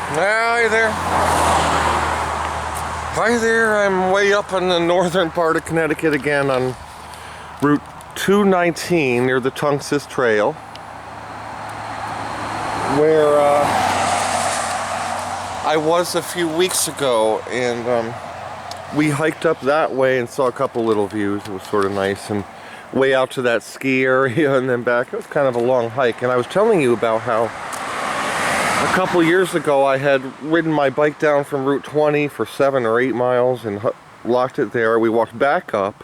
Hi there. Hi there. I'm way up in the northern part of Connecticut again on Route 219 near the Tunxis Trail, where I was a few weeks ago, and we hiked up that way and saw a couple little views. It was sort of nice, and way out to that ski area and then back. It was kind of a long hike, and I was telling you about how a couple years ago I had ridden my bike down from Route 20 for 7 or 8 miles and locked it there. We walked back up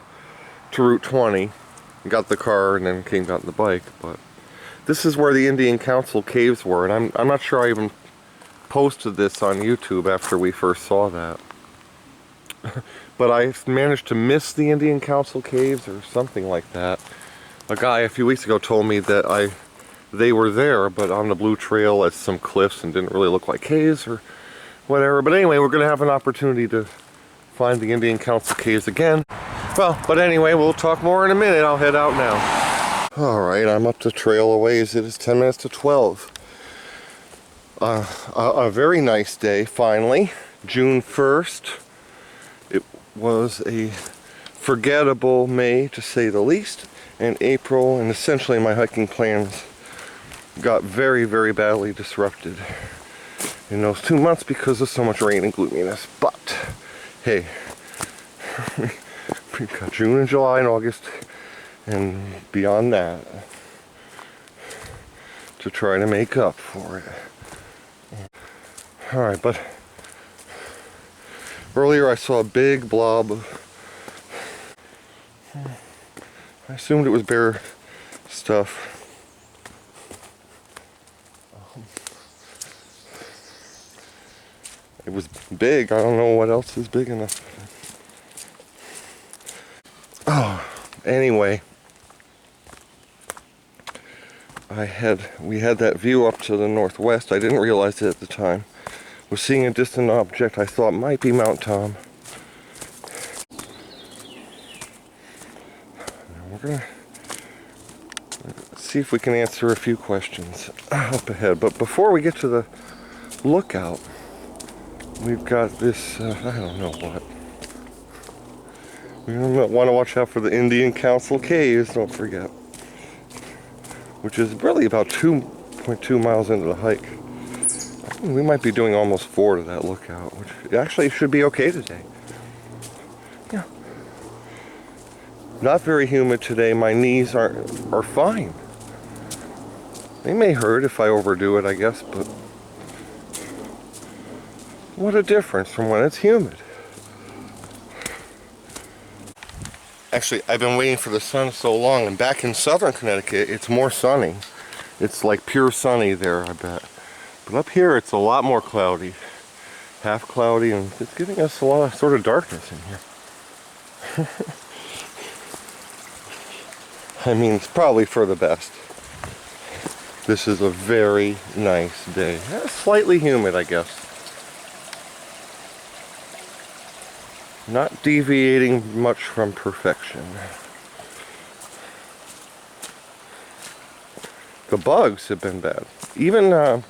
to Route 20, got the car, and then got on the bike. But this is where the Indian Council caves were, and I'm not sure I even posted this on YouTube after we first saw that. But I managed to miss the Indian Council caves or something like that. A guy a few weeks ago told me that they were there, but on the Blue Trail at some cliffs and didn't really look like caves or whatever. But anyway, we're going to have an opportunity to find the Indian Council caves again. Well, but anyway, we'll talk more in a minute. I'll head out now. Alright, I'm up the trail a ways. It is 10 minutes to 12. A very nice day, finally. June 1st. It was a forgettable May, to say the least. And April, and essentially my hiking plans got very, very badly disrupted in those 2 months because of so much rain and gloominess. But hey, we've got June and July and August and beyond that to try to make up for it. Alright, but earlier I saw a big blob of, I assumed it was bear stuff. It was big. I don't know what else is big enough. Oh, anyway, we had that view up to the northwest. I didn't realize it at the time. Was seeing a distant object I thought might be Mount Tom. We're gonna see if we can answer a few questions up ahead. But before we get to the lookout, we've got this, I don't know what. We want to watch out for the Indian Council caves, don't forget. Which is really about 2.2 miles into the hike. We might be doing almost 4 to that lookout, which actually should be okay today. Yeah. Not very humid today. My knees are fine. They may hurt if I overdo it, I guess, but what a difference from when it's humid. Actually, I've been waiting for the sun so long, and back in southern Connecticut, it's more sunny. It's like pure sunny there, I bet. But up here, it's a lot more cloudy. Half cloudy, and it's giving us a lot of sort of darkness in here. I mean, it's probably for the best. This is a very nice day. Slightly humid, I guess. Not deviating much from perfection. The bugs have been bad. Even, I'm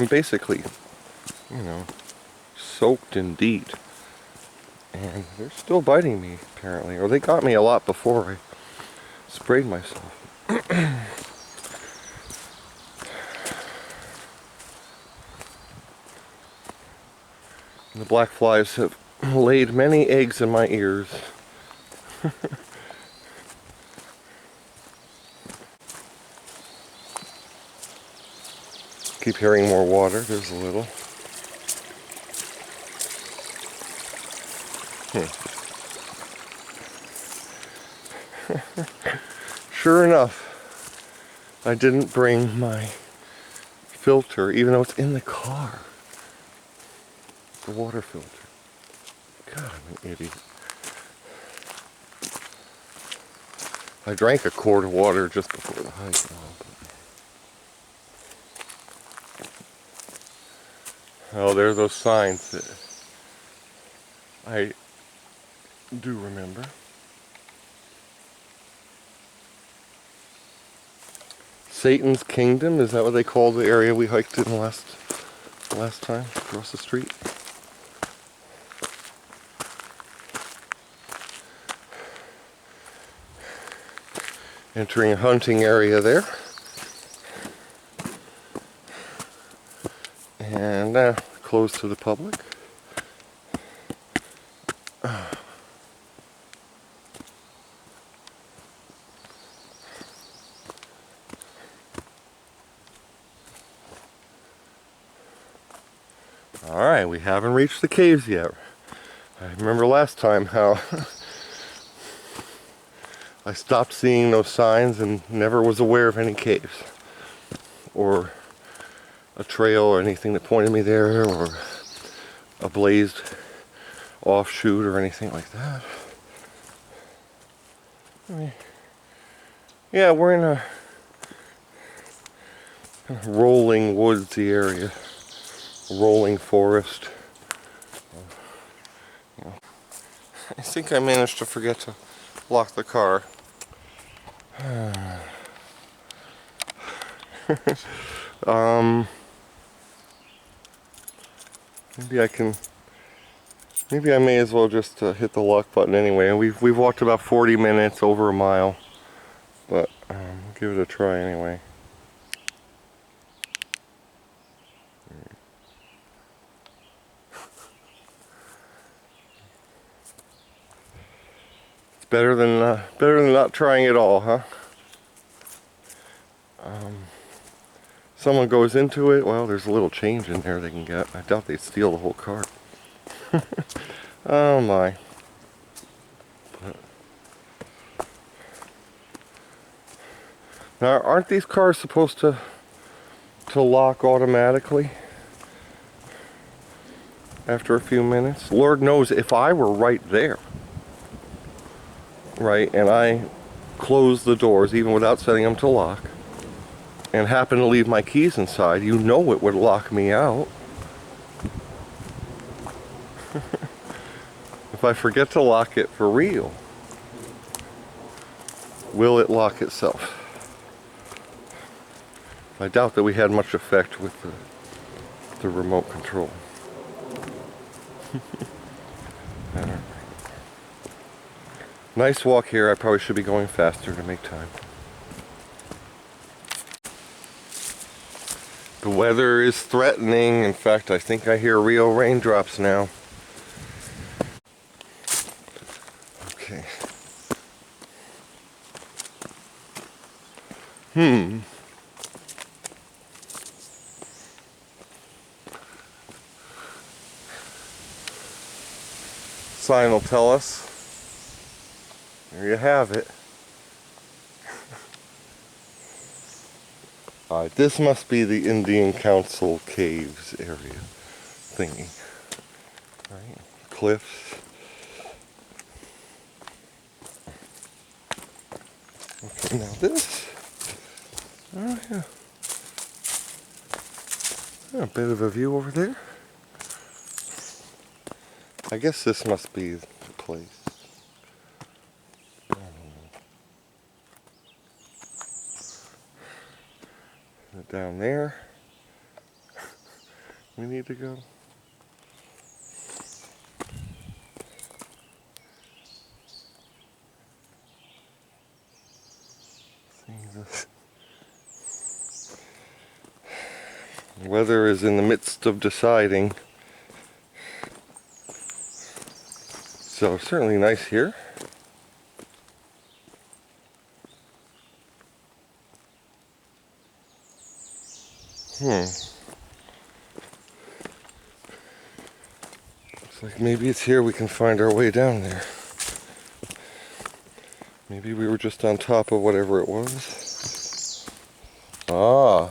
basically, soaked in DEET. And they're still biting me, apparently. Or they got me a lot before I sprayed myself. The black flies have laid many eggs in my ears. Keep hearing more water. There's a little. Sure enough, I didn't bring my filter, even though it's in the car. The water filter. God, I'm an idiot. I drank a quart of water just before the hike. Oh, there are those signs that I do remember. Satan's Kingdom, is that what they call the area we hiked in last last time across the street. Entering a hunting area there. And closed to the public. Alright, we haven't reached the caves yet. I remember last time how I stopped seeing those signs and never was aware of any caves. Or a trail or anything that pointed me there, or a blazed offshoot or anything like that. I mean, yeah, we're in a rolling woodsy area. Rolling forest. I think I managed to forget to lock the car. Maybe I may as well just hit the lock button anyway. And we've walked about 40 minutes, over a mile, but give it a try anyway. Better than not trying at all, huh? Someone goes into it, well, there's a little change in there they can get. I doubt they'd steal the whole cart. Oh my. Now, aren't these cars supposed to lock automatically after a few minutes? Lord knows if I were right there, right, and I closed the doors even without setting them to lock and happened to leave my keys inside, you know it would lock me out. If I forget to lock it for real, will it lock itself? I doubt that we had much effect with the remote control. Nice walk here. I probably should be going faster to make time. The weather is threatening. In fact, I think I hear real raindrops now. Okay. Sign will tell us. There you have it. Alright, this must be the Indian Council Caves area thingy. Right, cliffs. Okay, now this. Oh yeah. A bit of a view over there. I guess this must be the place. Down there. We need to go. The weather is in the midst of deciding. So certainly nice here. Looks like maybe it's here we can find our way down there. Maybe we were just on top of whatever it was. Ah.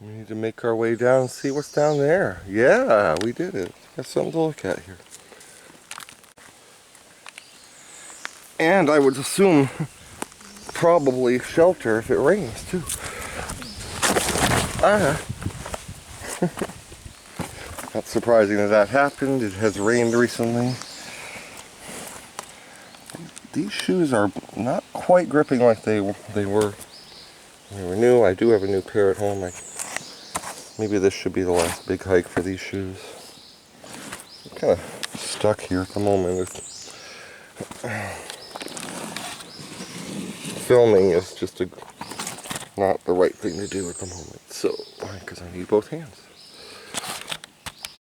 We need to make our way down and see what's down there. Yeah, we did it. Got something to look at here. And I would assume probably shelter if it rains too. Not surprising that happened. It has rained recently. these shoes are not quite gripping like they were when they were new. I do have a new pair at home. Maybe this should be the last big hike for these shoes. I'm kind of stuck here at the moment. Filming is just not the right thing to do at the moment. So, because I need both hands.